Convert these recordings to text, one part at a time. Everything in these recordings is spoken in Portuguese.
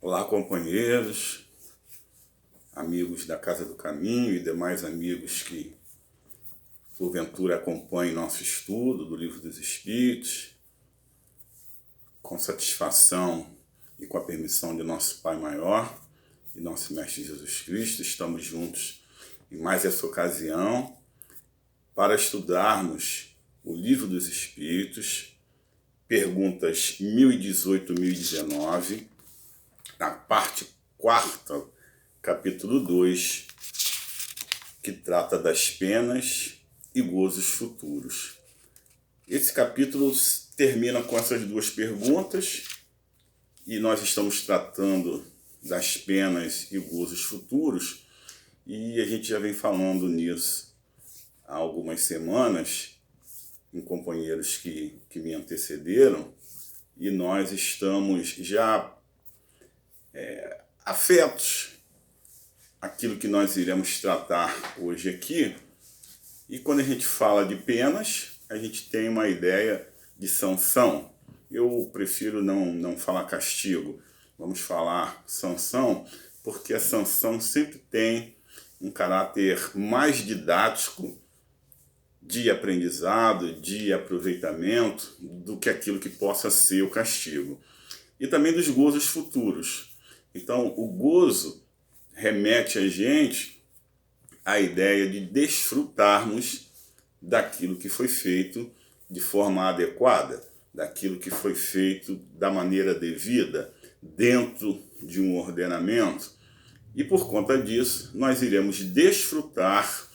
Olá, companheiros, amigos da Casa do Caminho e demais amigos que, porventura, acompanhem nosso estudo do Livro dos Espíritos. Com satisfação e com a permissão de nosso Pai Maior e nosso Mestre Jesus Cristo, estamos juntos em mais essa ocasião para estudarmos o Livro dos Espíritos, perguntas 1018 e 1019, na parte 4ª, capítulo 2, que trata das penas e gozos futuros. Esse capítulo termina com essas duas perguntas e nós estamos tratando das penas e gozos futuros, e a gente já vem falando nisso há algumas semanas em companheiros que me antecederam, e nós estamos já afetos àquilo que nós iremos tratar hoje aqui. E quando a gente fala de penas, a gente tem uma ideia de sanção. Eu prefiro não falar castigo, vamos falar sanção, porque a sanção sempre tem um caráter mais didático, de aprendizado, de aproveitamento, do que aquilo que possa ser o castigo. E também dos gozos futuros. Então, o gozo remete a gente à ideia de desfrutarmos daquilo que foi feito de forma adequada, daquilo que foi feito da maneira devida, dentro de um ordenamento. E por conta disso, nós iremos desfrutar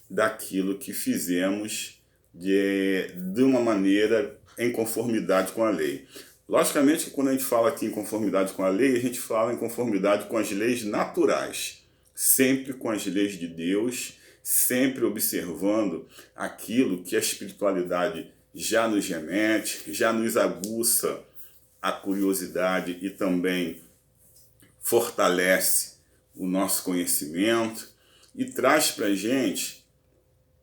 daquilo que fizemos de uma maneira em conformidade com a lei. Logicamente que quando a gente fala aqui em conformidade com a lei, a gente fala em conformidade com as leis naturais, sempre com as leis de Deus, sempre observando aquilo que a espiritualidade já nos remete, já nos aguça a curiosidade e também fortalece o nosso conhecimento e traz para a gente,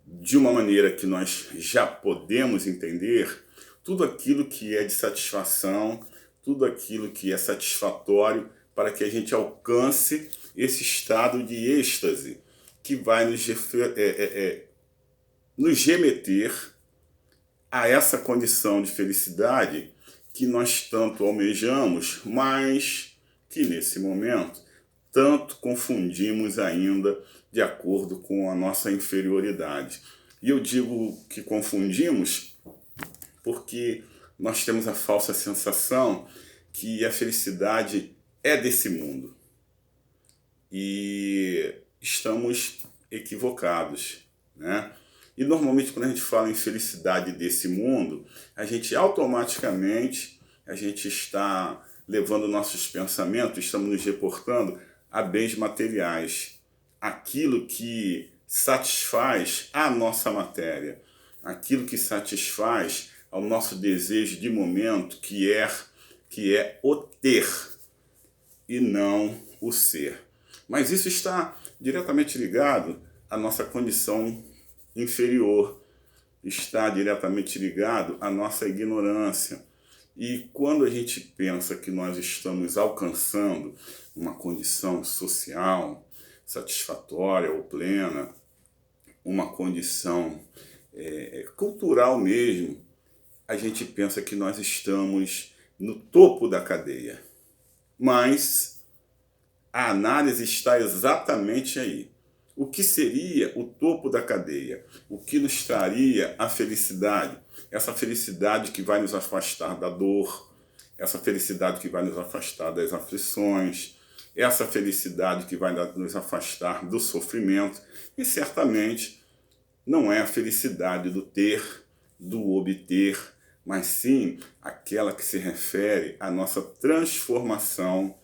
de uma maneira que nós já podemos entender, tudo aquilo que é de satisfação, tudo aquilo que é satisfatório para que a gente alcance esse estado de êxtase que vai nos remeter a essa condição de felicidade que nós tanto almejamos, mas que nesse momento tanto confundimos ainda de acordo com a nossa inferioridade. E eu digo que confundimos porque nós temos a falsa sensação que a felicidade é desse mundo. E estamos equivocados, né? E normalmente quando a gente fala em felicidade desse mundo, a gente automaticamente está levando nossos pensamentos, estamos nos reportando a bens materiais, aquilo que satisfaz a nossa matéria, aquilo que satisfaz ao nosso desejo de momento, que é o ter e não o ser. Mas isso está diretamente ligado à nossa condição inferior, está diretamente ligado à nossa ignorância. E quando a gente pensa que nós estamos alcançando uma condição social satisfatória ou plena, uma condição cultural mesmo, a gente pensa que nós estamos no topo da cadeia. Mas a análise está exatamente aí. O que seria o topo da cadeia? O que nos traria a felicidade? Essa felicidade que vai nos afastar da dor, essa felicidade que vai nos afastar das aflições, essa felicidade que vai nos afastar do sofrimento, e certamente não é a felicidade do ter, do obter, mas sim aquela que se refere à nossa transformação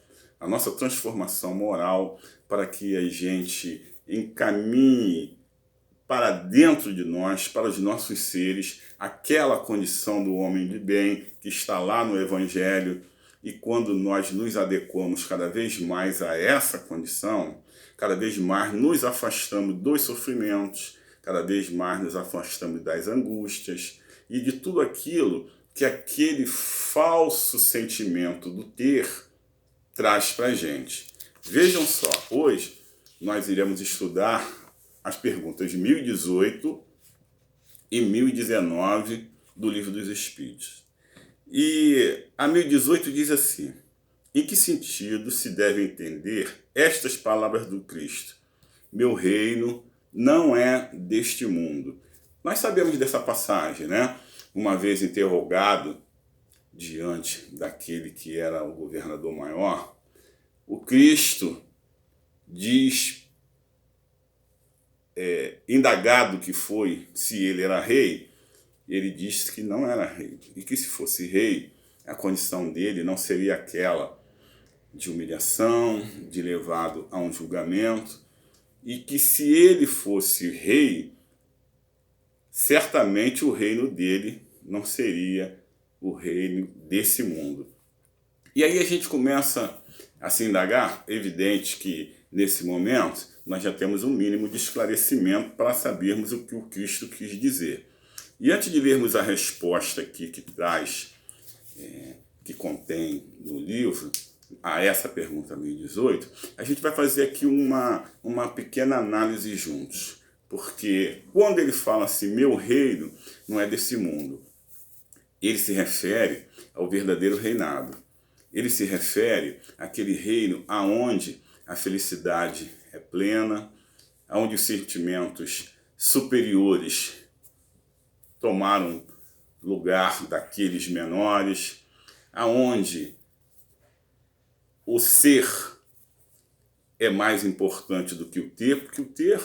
moral, para que a gente encaminhe para dentro de nós, para os nossos seres, aquela condição do homem de bem que está lá no Evangelho. E quando nós nos adequamos cada vez mais a essa condição, cada vez mais nos afastamos dos sofrimentos, cada vez mais nos afastamos das angústias e de tudo aquilo que aquele falso sentimento do ter traz para a gente. Vejam só, hoje nós iremos estudar as perguntas de 1018 e 1019 do Livro dos Espíritos. E a 1018 diz assim: em que sentido se deve entender estas palavras do Cristo? Meu reino não é deste mundo. Nós sabemos dessa passagem, né? Uma vez interrogado diante daquele que era o governador maior, o Cristo diz, indagado que foi se ele era rei, ele disse que não era rei, e que se fosse rei, a condição dele não seria aquela de humilhação, de levado a um julgamento, e que se ele fosse rei, certamente o reino dele não seria o reino desse mundo. E aí a gente começa a se indagar. Evidente que nesse momento nós já temos um mínimo de esclarecimento para sabermos o que o Cristo quis dizer. E antes de lermos a resposta aqui que traz, que contém no livro, a essa pergunta 1018, a gente vai fazer aqui uma pequena análise juntos. Porque quando ele fala assim, meu reino não é desse mundo, ele se refere ao verdadeiro reinado. Ele se refere àquele reino aonde a felicidade é plena, aonde os sentimentos superiores tomaram lugar daqueles menores, aonde o ser é mais importante do que o ter, porque o ter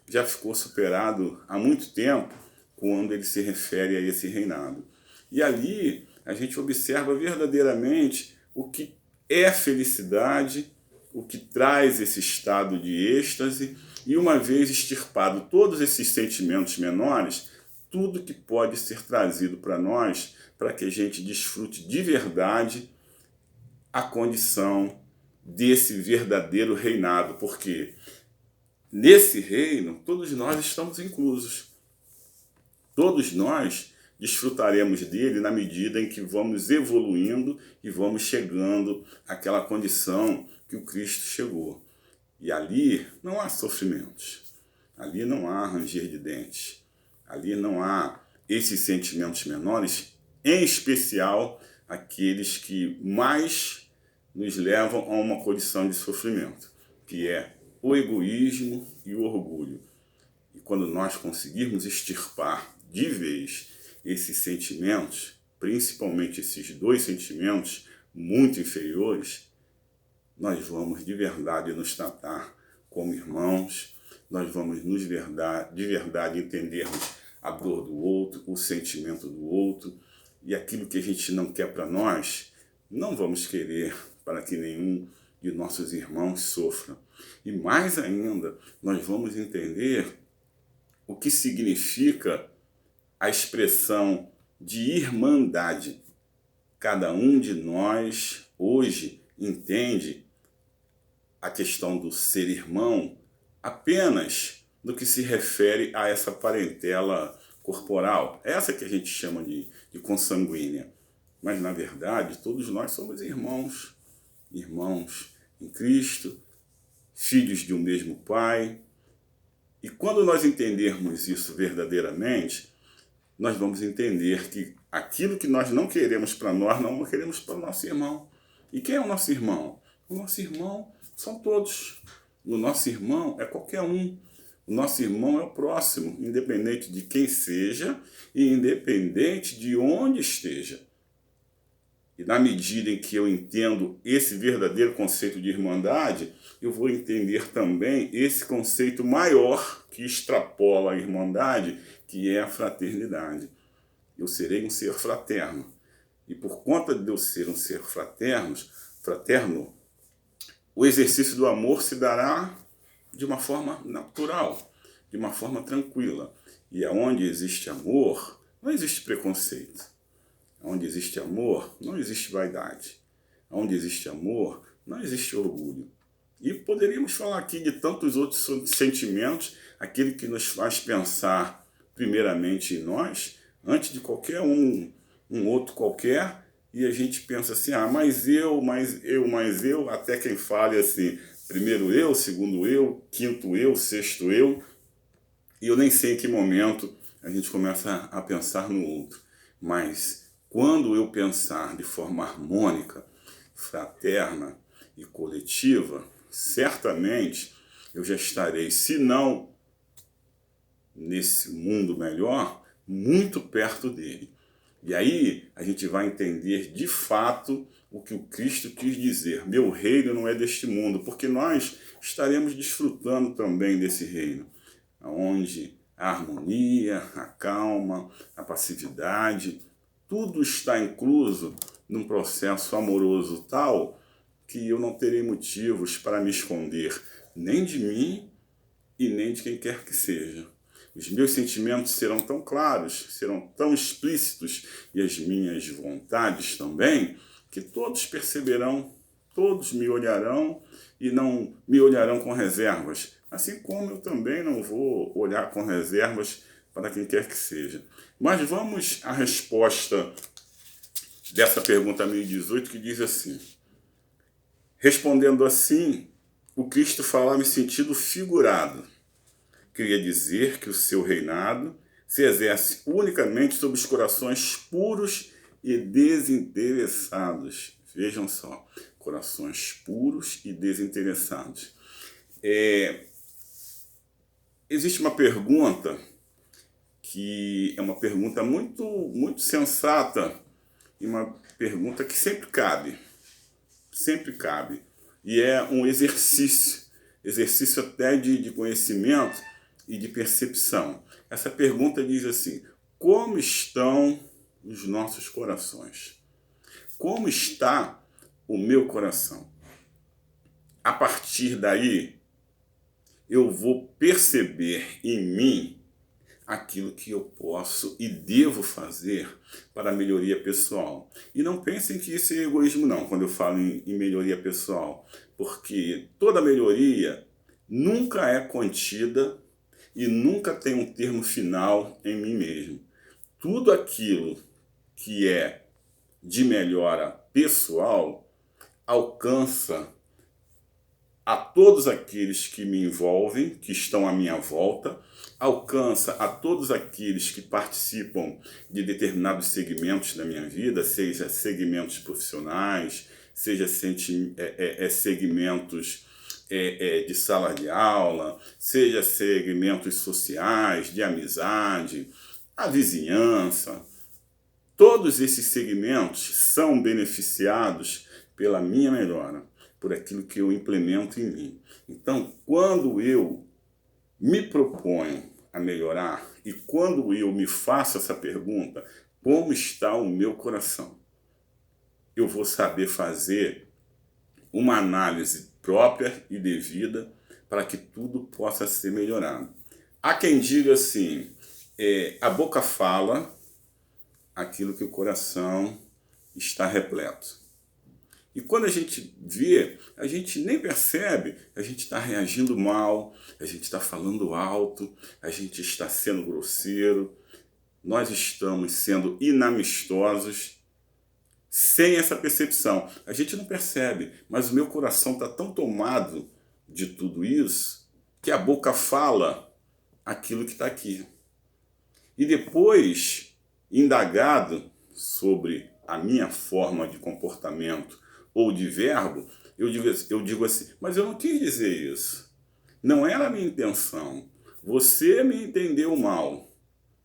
já ficou superado há muito tempo quando ele se refere a esse reinado. E ali a gente observa verdadeiramente o que é felicidade, o que traz esse estado de êxtase, e uma vez extirpado todos esses sentimentos menores, tudo que pode ser trazido para nós, para que a gente desfrute de verdade a condição desse verdadeiro reinado, porque nesse reino todos nós estamos inclusos. Todos nós desfrutaremos dele na medida em que vamos evoluindo e vamos chegando àquela condição que o Cristo chegou. E ali não há sofrimentos, ali não há ranger de dentes, ali não há esses sentimentos menores, em especial aqueles que mais nos levam a uma condição de sofrimento, que é o egoísmo e o orgulho. E quando nós conseguirmos extirpar de vez esses sentimentos, principalmente esses dois sentimentos muito inferiores, nós vamos de verdade nos tratar como irmãos, nós vamos de verdade entendermos a dor do outro, o sentimento do outro, e aquilo que a gente não quer para nós, não vamos querer para que nenhum de nossos irmãos sofra. E mais ainda, nós vamos entender o que significa a expressão de irmandade. Cada um de nós hoje entende a questão do ser irmão apenas no que se refere a essa parentela corporal, essa que a gente chama de consanguínea. Mas, na verdade, todos nós somos irmãos, irmãos em Cristo, filhos de um mesmo Pai. E quando nós entendermos isso verdadeiramente, nós vamos entender que aquilo que nós não queremos para nós, não queremos para o nosso irmão. E quem é o nosso irmão? O nosso irmão são todos. O nosso irmão é qualquer um. O nosso irmão é o próximo, independente de quem seja e independente de onde esteja. E na medida em que eu entendo esse verdadeiro conceito de irmandade, eu vou entender também esse conceito maior que extrapola a irmandade, que é a fraternidade. Eu serei um ser fraterno. E por conta de eu ser um ser fraterno, o exercício do amor se dará de uma forma natural, de uma forma tranquila. E aonde existe amor, não existe preconceito. Onde existe amor, não existe vaidade. Onde existe amor, não existe orgulho. E poderíamos falar aqui de tantos outros sentimentos, aquele que nos faz pensar primeiramente em nós, antes de qualquer um outro qualquer, e a gente pensa assim, mas eu, até quem fale assim, primeiro eu, segundo eu, quinto eu, sexto eu, e eu nem sei em que momento a gente começa a pensar no outro. Mas quando eu pensar de forma harmônica, fraterna e coletiva, certamente eu já estarei, se não nesse mundo melhor, muito perto dele. E aí a gente vai entender de fato o que o Cristo quis dizer. Meu reino não é deste mundo, porque nós estaremos desfrutando também desse reino, onde a harmonia, a calma, a passividade, tudo está incluso num processo amoroso tal que eu não terei motivos para me esconder nem de mim e nem de quem quer que seja. Os meus sentimentos serão tão claros, serão tão explícitos, e as minhas vontades também, que todos perceberão, todos me olharão e não me olharão com reservas. Assim como eu também não vou olhar com reservas para quem quer que seja. Mas vamos à resposta dessa pergunta 1018, que diz assim: respondendo assim, o Cristo falava em sentido figurado. Queria dizer que o seu reinado se exerce unicamente sobre os corações puros e desinteressados. Vejam só, corações puros e desinteressados. Existe uma pergunta que é uma pergunta muito sensata e uma pergunta que sempre cabe, e é um exercício até de conhecimento e de percepção. Essa pergunta diz assim: como estão os nossos corações? Como está o meu coração? A partir daí, eu vou perceber em mim aquilo que eu posso e devo fazer para a melhoria pessoal. E não pensem que isso é egoísmo não, quando eu falo em melhoria pessoal, porque toda melhoria nunca é contida e nunca tem um termo final em mim mesmo. Tudo aquilo que é de melhora pessoal alcança a todos aqueles que me envolvem, que estão à minha volta, alcança a todos aqueles que participam de determinados segmentos da minha vida, seja segmentos profissionais, seja segmentos de sala de aula, seja segmentos sociais, de amizade, a vizinhança. Todos esses segmentos são beneficiados pela minha melhora, por aquilo que eu implemento em mim. Então, quando eu me proponho a melhorar e quando eu me faço essa pergunta, como está o meu coração? Eu vou saber fazer uma análise própria e devida para que tudo possa ser melhorado. Há quem diga assim, a boca fala aquilo que o coração está repleto. E quando a gente vê, a gente nem percebe, a gente está reagindo mal, a gente está falando alto, a gente está sendo grosseiro, nós estamos sendo inamistosos, sem essa percepção. A gente não percebe, mas o meu coração está tão tomado de tudo isso, que a boca fala aquilo que está aqui. E depois, indagado sobre a minha forma de comportamento, ou de verbo, eu digo assim, mas eu não quis dizer isso. Não era a minha intenção. Você me entendeu mal.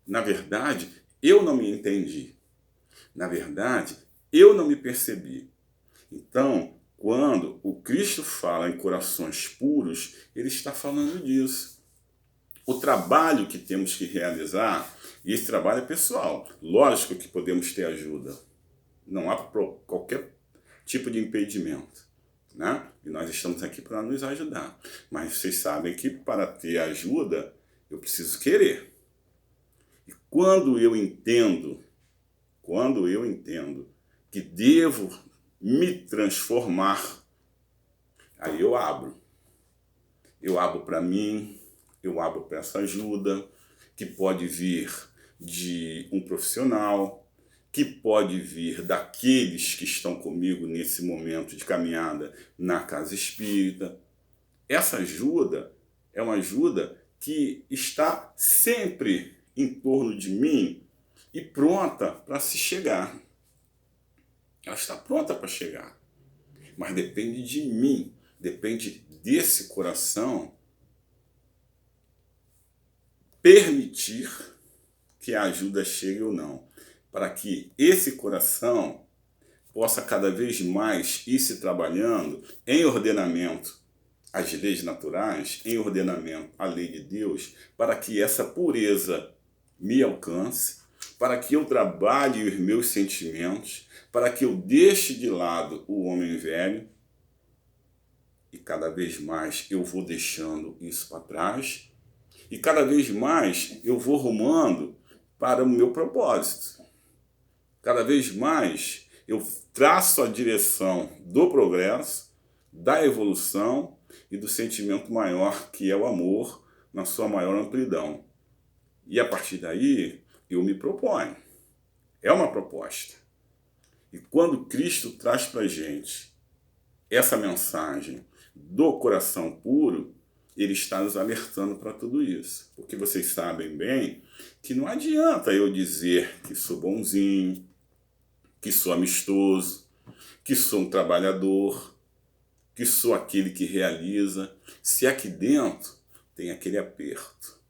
Na verdade, eu não me entendi. Na verdade, eu não me percebi. Então, quando o Cristo fala em corações puros, ele está falando disso. O trabalho que temos que realizar, e esse trabalho é pessoal. Lógico que podemos ter ajuda. Não há qualquer tipo de impedimento, né? E nós estamos aqui para nos ajudar. Mas vocês sabem que para ter ajuda, eu preciso querer. E quando eu entendo que devo me transformar, aí eu abro. Eu abro para mim, eu abro para essa ajuda, que pode vir de um profissional, que pode vir daqueles que estão comigo nesse momento de caminhada na casa espírita. Essa ajuda é uma ajuda que está sempre em torno de mim e pronta para se chegar. Ela está pronta para chegar. Mas depende de mim, depende desse coração permitir que a ajuda chegue ou não. Para que esse coração possa cada vez mais ir se trabalhando em ordenamento às leis naturais, em ordenamento à lei de Deus, para que essa pureza me alcance, para que eu trabalhe os meus sentimentos, para que eu deixe de lado o homem velho, e cada vez mais eu vou deixando isso para trás, e cada vez mais eu vou rumando para o meu propósito. Cada vez mais eu traço a direção do progresso, da evolução e do sentimento maior, que é o amor, na sua maior amplidão. E a partir daí, eu me proponho. É uma proposta. E quando Cristo traz para a gente essa mensagem do coração puro, ele está nos alertando para tudo isso. Porque vocês sabem bem que não adianta eu dizer que sou bonzinho, que sou amistoso, que sou um trabalhador, que sou aquele que realiza, se aqui dentro tem aquele aperto,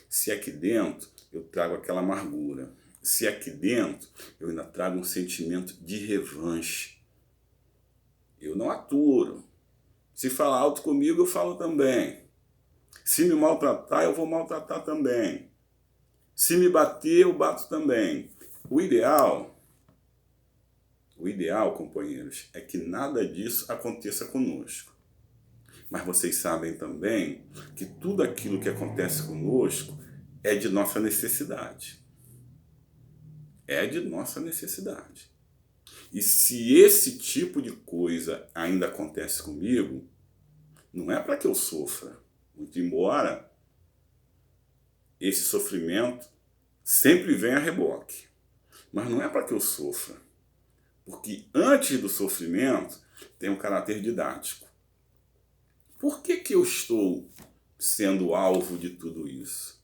se aqui dentro eu trago aquela amargura, se aqui dentro eu ainda trago um sentimento de revanche. Eu não aturo. Se falar alto comigo, eu falo também. Se me maltratar, eu vou maltratar também. Se me bater, eu bato também. O ideal, companheiros, é que nada disso aconteça conosco. Mas vocês sabem também que tudo aquilo que acontece conosco é de nossa necessidade. É de nossa necessidade. E se esse tipo de coisa ainda acontece comigo, não é para que eu sofra. Muito embora esse sofrimento sempre venha a reboque. Mas não é para que eu sofra. Porque antes do sofrimento tem um caráter didático. Por que eu estou sendo alvo de tudo isso?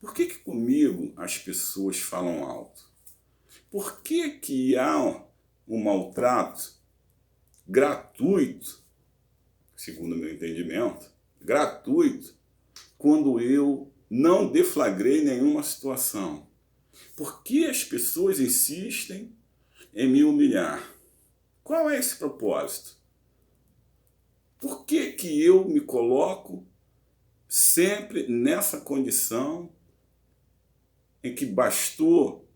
Por que comigo as pessoas falam alto? Por que há um maltrato gratuito, segundo o meu entendimento, gratuito, quando eu não deflagrei nenhuma situação? Por que as pessoas insistem em me humilhar? Qual é esse propósito? Por que eu me coloco sempre nessa condição em que bastou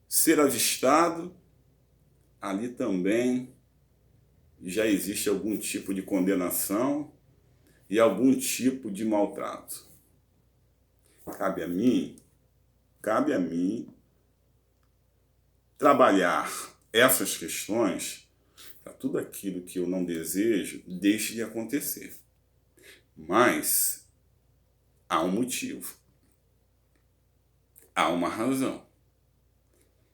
ser avistado, ali também já existe algum tipo de condenação e algum tipo de maltrato? Cabe a mim trabalhar essas questões para tudo aquilo que eu não desejo deixe de acontecer. Mas há um motivo, há uma razão.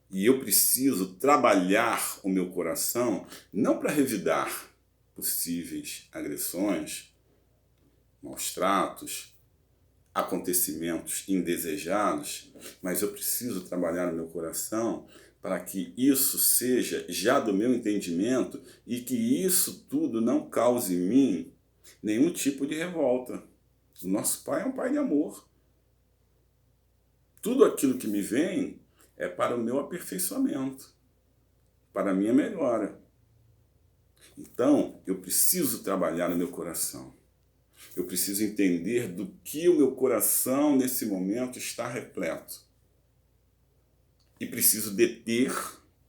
E eu preciso trabalhar o meu coração não para revidar possíveis agressões, maus tratos, acontecimentos indesejados, mas eu preciso trabalhar o meu coração para que isso seja já do meu entendimento e que isso tudo não cause em mim nenhum tipo de revolta. O nosso Pai é um Pai de amor. Tudo aquilo que me vem é para o meu aperfeiçoamento, para a minha melhora. Então, eu preciso trabalhar no meu coração. Eu preciso entender do que o meu coração nesse momento está repleto. E preciso deter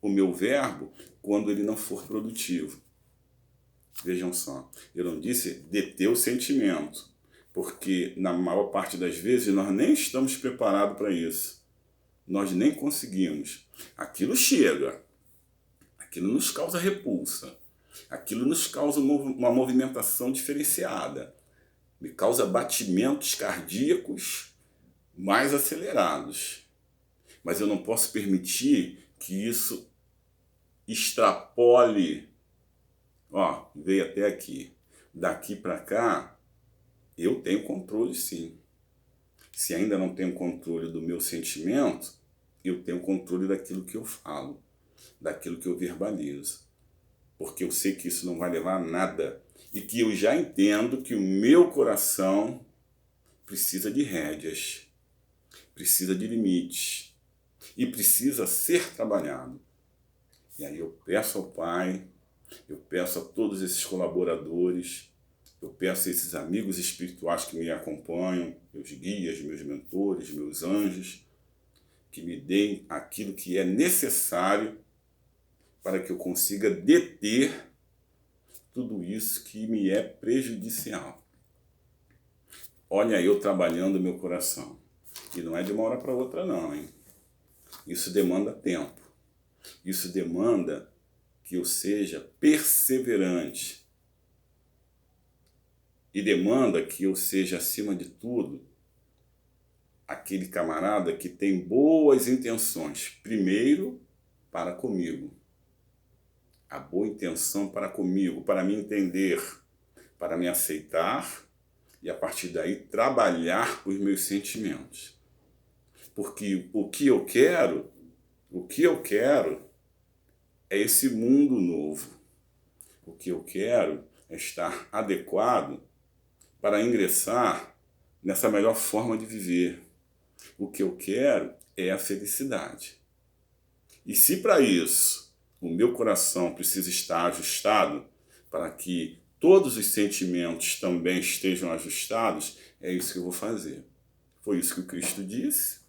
o meu verbo quando ele não for produtivo. Vejam só, eu não disse deter o sentimento, porque na maior parte das vezes nós nem estamos preparados para isso. Nós nem conseguimos. Aquilo chega, aquilo nos causa repulsa, aquilo nos causa uma movimentação diferenciada, me causa batimentos cardíacos mais acelerados. Mas eu não posso permitir que isso extrapole, ó, veio até aqui. Daqui para cá, eu tenho controle sim. Se ainda não tenho controle do meu sentimento, eu tenho controle daquilo que eu falo, daquilo que eu verbalizo. Porque eu sei que isso não vai levar a nada. E que eu já entendo que o meu coração precisa de rédeas, precisa de limites e precisa ser trabalhado. E aí eu peço ao Pai, eu peço a todos esses colaboradores, eu peço a esses amigos espirituais que me acompanham, meus guias, meus mentores, meus anjos, que me deem aquilo que é necessário para que eu consiga deter tudo isso que me é prejudicial. Olha eu trabalhando meu coração. E não é de uma hora para outra não, hein? Isso demanda tempo. Isso demanda que eu seja perseverante. E demanda que eu seja, acima de tudo, aquele camarada que tem boas intenções. Primeiro, para comigo. A boa intenção para comigo, para me entender, para me aceitar e a partir daí trabalhar os meus sentimentos. Porque o que eu quero é esse mundo novo. O que eu quero é estar adequado para ingressar nessa melhor forma de viver. O que eu quero é a felicidade. E se para isso o meu coração precisa estar ajustado para que todos os sentimentos também estejam ajustados, é isso que eu vou fazer. Foi isso que o Cristo disse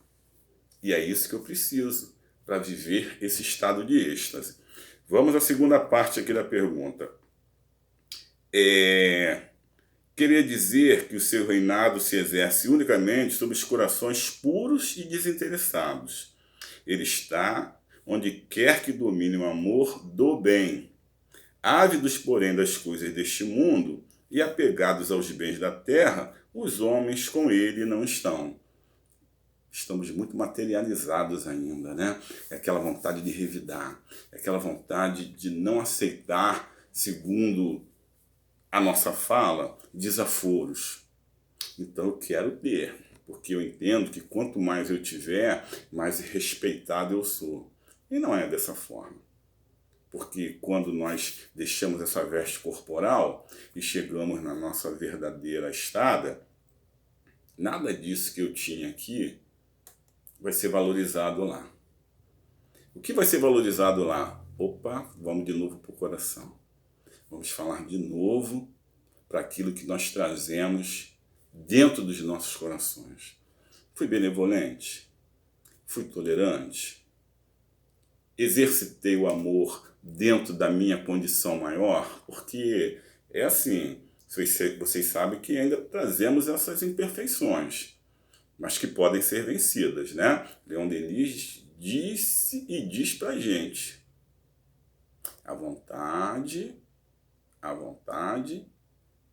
e é isso que eu preciso para viver esse estado de êxtase. Vamos à segunda parte aqui da pergunta. Queria dizer que o seu reinado se exerce unicamente sobre os corações puros e desinteressados. Ele está onde quer que domine o amor do bem. Ávidos, porém, das coisas deste mundo e apegados aos bens da terra, os homens com ele não estão. Estamos muito materializados ainda, né? É aquela vontade de revidar, é aquela vontade de não aceitar, segundo a nossa fala, desaforos. Então eu quero ter, porque eu entendo que quanto mais eu tiver, mais respeitado eu sou. E não é dessa forma. Porque quando nós deixamos essa veste corporal e chegamos na nossa verdadeira estada, nada disso que eu tinha aqui vai ser valorizado lá. O que vai ser valorizado lá? Opa, vamos de novo para o coração. Vamos falar de novo para aquilo que nós trazemos dentro dos nossos corações. Fui benevolente? Fui tolerante? Exercitei o amor dentro da minha condição maior? Porque é assim, vocês sabem que ainda trazemos essas imperfeições, mas que podem ser vencidas, né? Leon Denis disse e diz pra gente: a vontade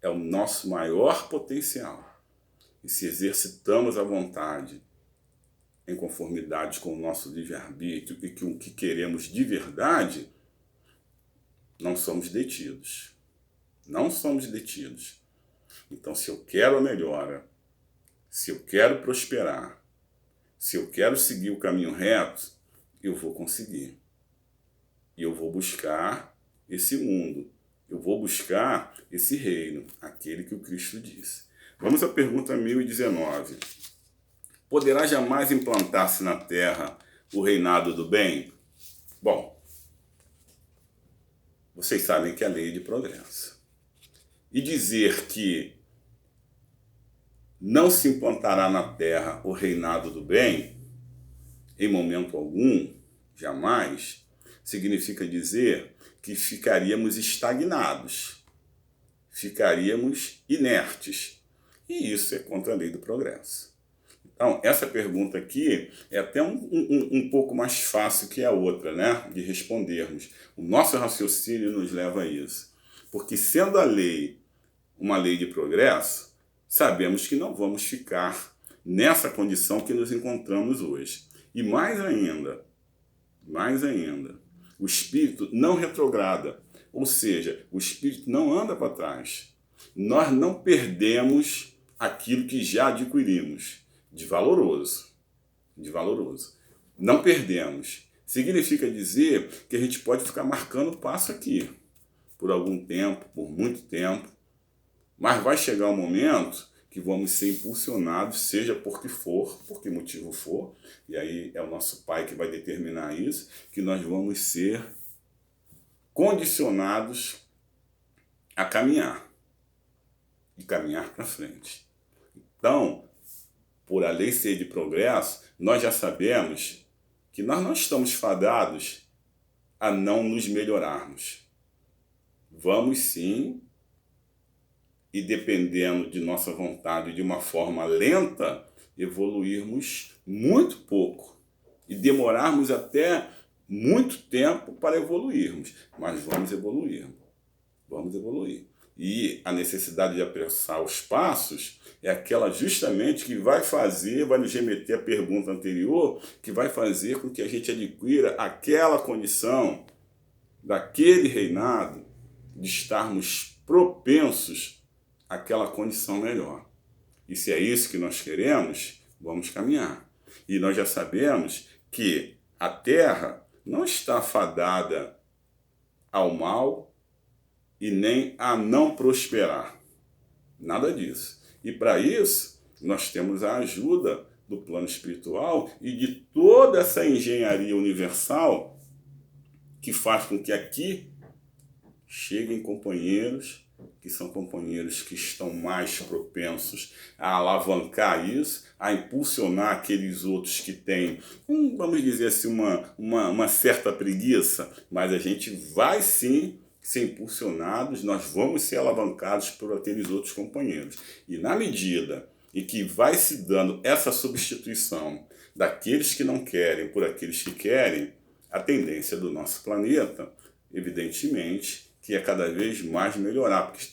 é o nosso maior potencial. E se exercitamos a vontade em conformidade com o nosso livre-arbítrio e com o que queremos de verdade, não somos detidos. Não somos detidos. Então, se eu quero a melhora, se eu quero prosperar, se eu quero seguir o caminho reto, eu vou conseguir. E eu vou buscar esse mundo. Eu vou buscar esse reino, aquele que o Cristo disse. Vamos à pergunta 1019. Poderá jamais implantar-se na Terra o reinado do bem? Bom, vocês sabem que é a lei de progresso. E dizer que não se implantará na Terra o reinado do bem, em momento algum, jamais, significa dizer que ficaríamos estagnados, ficaríamos inertes. E isso é contra a lei do progresso. Então, essa pergunta aqui é até um pouco mais fácil que a outra, né? De respondermos. O nosso raciocínio nos leva a isso. Porque sendo a lei uma lei de progresso, sabemos que não vamos ficar nessa condição que nos encontramos hoje. E mais ainda, mais ainda. O espírito não retrograda, ou seja, o espírito não anda para trás. Nós não perdemos aquilo que já adquirimos de valoroso. De valoroso. Não perdemos. Significa dizer que a gente pode ficar marcando passo aqui por algum tempo, por muito tempo, mas vai chegar um momento que vamos ser impulsionados, seja por que motivo for, e aí é o nosso Pai que vai determinar isso, que nós vamos ser condicionados a caminhar e caminhar para frente. Então, por a lei ser de progresso, nós já sabemos que nós não estamos fadados a não nos melhorarmos. Vamos sim, e dependendo de nossa vontade de uma forma lenta, evoluirmos muito pouco e demorarmos até muito tempo para evoluirmos, mas vamos evoluir. Vamos evoluir. E a necessidade de apressar os passos é aquela justamente que vai nos remeter à pergunta anterior, que vai fazer com que a gente adquira aquela condição daquele reinado de estarmos propensos àquela condição melhor. E se é isso que nós queremos, vamos caminhar. E nós já sabemos que a Terra não está fadada ao mal e nem a não prosperar. Nada disso. E para isso, nós temos a ajuda do plano espiritual e de toda essa engenharia universal que faz com que aqui cheguem companheiros que são companheiros que estão mais propensos a alavancar isso, a impulsionar aqueles outros que têm, vamos dizer assim, uma certa preguiça, mas a gente vai sim ser impulsionados, nós vamos ser alavancados por aqueles outros companheiros. E na medida em que vai se dando essa substituição daqueles que não querem por aqueles que querem, a tendência do nosso planeta, evidentemente, que é cada vez mais melhorar, porque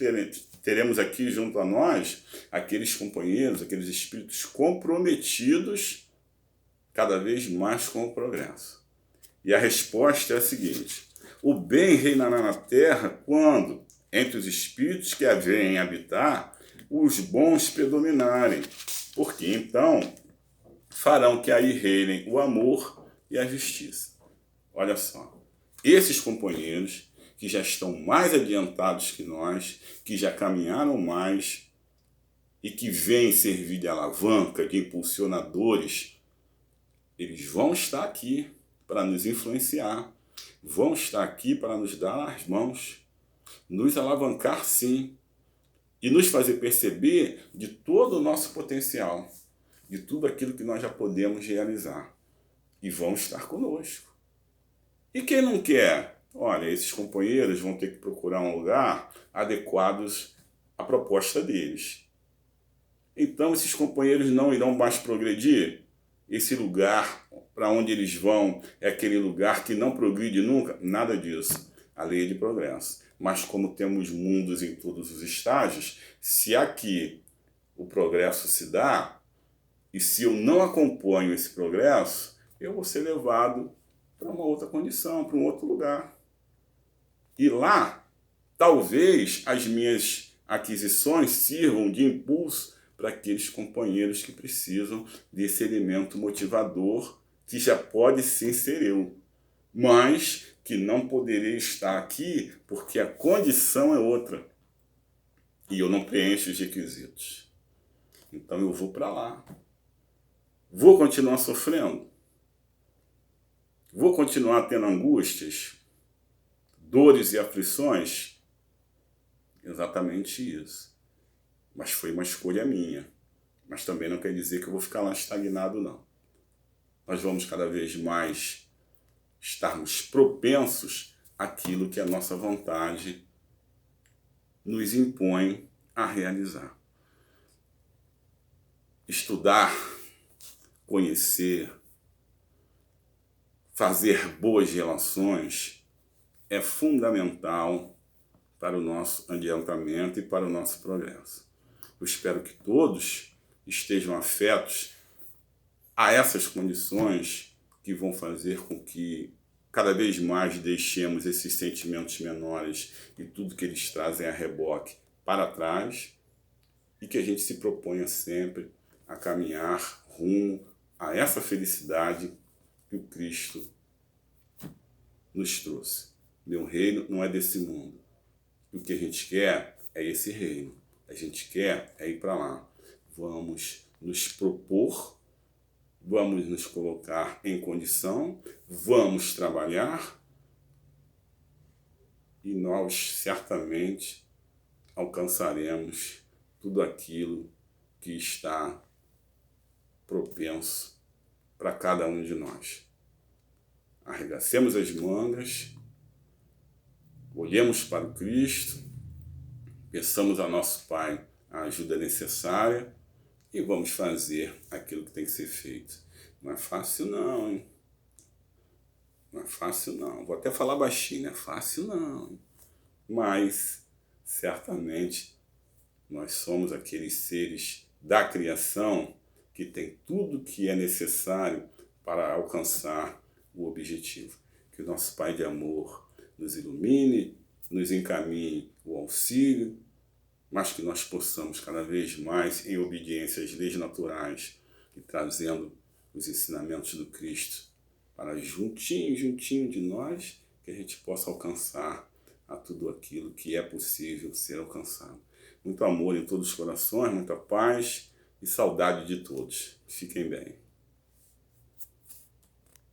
teremos aqui junto a nós aqueles companheiros, aqueles espíritos comprometidos cada vez mais com o progresso. E a resposta é a seguinte: o bem reinará na Terra quando, entre os espíritos que a vêm habitar, os bons predominarem, porque então farão que aí reinem o amor e a justiça. Olha só, esses companheiros que já estão mais adiantados que nós, que já caminharam mais e que vêm servir de alavanca, de impulsionadores, eles vão estar aqui para nos influenciar, vão estar aqui para nos dar as mãos, nos alavancar sim, e nos fazer perceber de todo o nosso potencial, de tudo aquilo que nós já podemos realizar, e vão estar conosco. E quem não quer? Olha, esses companheiros vão ter que procurar um lugar adequados à proposta deles. Então, esses companheiros não irão mais progredir. Esse lugar para onde eles vão é aquele lugar que não progride nunca. Nada disso. A lei é de progresso. Mas como temos mundos em todos os estágios, se aqui o progresso se dá, e se eu não acompanho esse progresso, eu vou ser levado para uma outra condição, para um outro lugar. E lá, talvez as minhas aquisições sirvam de impulso para aqueles companheiros que precisam desse elemento motivador, que já pode sim ser eu, mas que não poderei estar aqui porque a condição é outra e eu não preencho os requisitos. Então eu vou para lá. Vou continuar sofrendo? Vou continuar tendo angústias, dores e aflições? Exatamente isso. Mas foi uma escolha minha. Mas também não quer dizer que eu vou ficar lá estagnado, não. Nós vamos cada vez mais estarmos propensos àquilo que a nossa vontade nos impõe a realizar. Estudar, conhecer, fazer boas relações é fundamental para o nosso adiantamento e para o nosso progresso. Eu espero que todos estejam afetos a essas condições que vão fazer com que cada vez mais deixemos esses sentimentos menores e tudo que eles trazem a reboque para trás e que a gente se proponha sempre a caminhar rumo a essa felicidade que o Cristo nos trouxe. Meu reino não é desse mundo. E o que a gente quer é esse reino. A gente quer é ir para lá. Vamos nos propor, vamos nos colocar em condição, vamos trabalhar e nós certamente alcançaremos tudo aquilo que está propenso para cada um de nós. Arregacemos as mangas, olhemos para o Cristo, peçamos a nosso Pai a ajuda necessária e vamos fazer aquilo que tem que ser feito. Não é fácil não, hein? Não é fácil não. Vou até falar baixinho, não é fácil não. Mas, certamente, nós somos aqueles seres da criação que tem tudo o que é necessário para alcançar o objetivo. Que o nosso Pai de amor nos ilumine, nos encaminhe o auxílio, mas que nós possamos cada vez mais, em obediência às leis naturais e trazendo os ensinamentos do Cristo para juntinho de nós, que a gente possa alcançar a tudo aquilo que é possível ser alcançado. Muito amor em todos os corações, muita paz e saudade de todos. Fiquem bem.